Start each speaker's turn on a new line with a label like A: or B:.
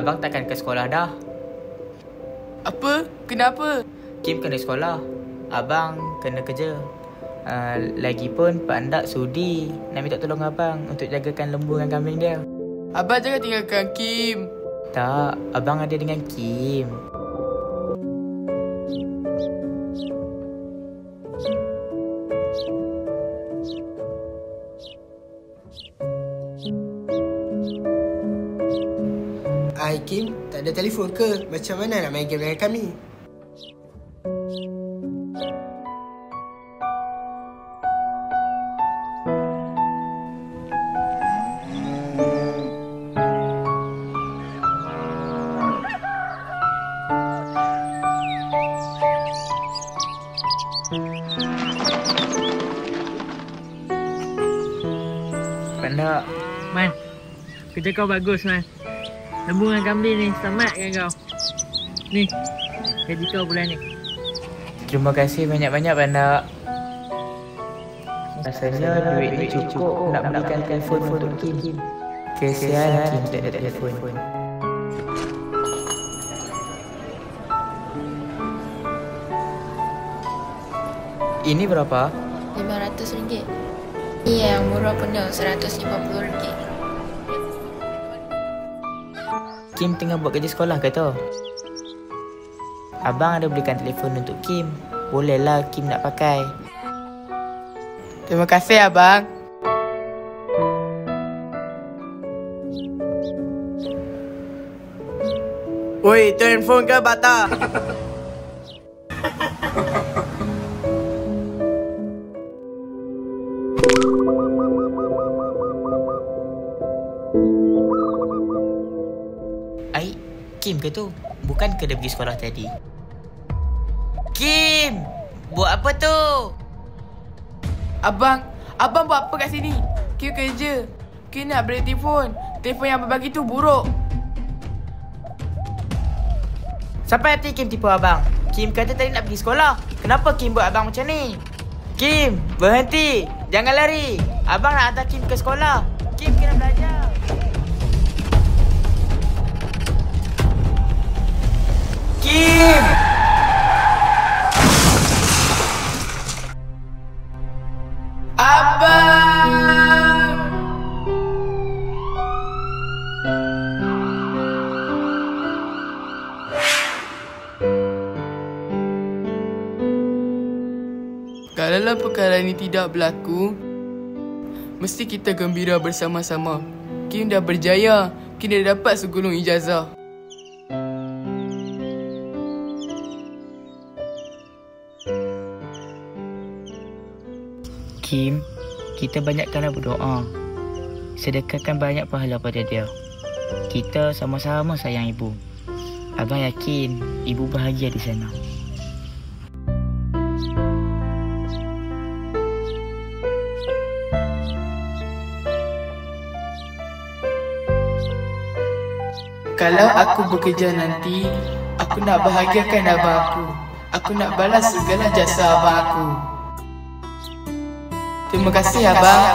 A: abang takkan ke sekolah dah.
B: Apa? Kenapa?
A: Kim kena sekolah, abang kena kerja. Lagipun Pak Andak sudi nak minta tolong abang untuk jagakan lembu dan kambing dia.
B: Abang jangan tinggalkan Kim.
A: Tak, abang ada dengan Kim.
C: Hai Kim, tak ada telefon ke? Macam mana nak main game dengan kami?
A: Pak Andak,
D: Man, kerja kau bagus, Man. Lembu dengan kambing ni, selamat kan kau? Ni, gaji kau bulan ni.
A: terima kasih banyak-banyak Pak Andak. Rasanya duit ni cukup nak belikan telefon untuk Kim. Kesian Kim tak ada telefon. Ini berapa?
E: RM500. Ini yang murah penuh RM150.
A: Kim tengah buat kerja sekolah ke tu? Abang ada belikan telefon untuk Kim. Bolehlah Kim nak pakai.
B: Terima kasih abang. Oi, tu handphone ke bata?
A: Ai, Kim ke tu? Bukan ke dia pergi sekolah tadi? Kim! Buat apa tu?
B: Abang buat apa kat sini? Kim kerja. Kim nak beli telefon. Telefon yang abang bagi tu buruk.
A: Sampai hati Kim tipu abang. Kim kata tadi nak pergi sekolah. Kenapa Kim buat abang macam ni? Kim, berhenti. Jangan lari. Abang nak hantar Kim ke sekolah. Kim kena belajar. Kim!
B: Abang! Kalaulah perkara ini tidak berlaku, mesti kita gembira bersama-sama. Kim dah berjaya. Kim dah dapat segulung ijazah.
A: Kim, kita banyakkanlah berdoa. Sedekahkan banyak pahala pada dia. Kita sama-sama sayang ibu. Abang yakin ibu bahagia di sana.
B: Kalau aku bekerja nanti, aku nak bahagiakan abang aku. Aku nak balas segala jasa abang aku. Terima kasih abang.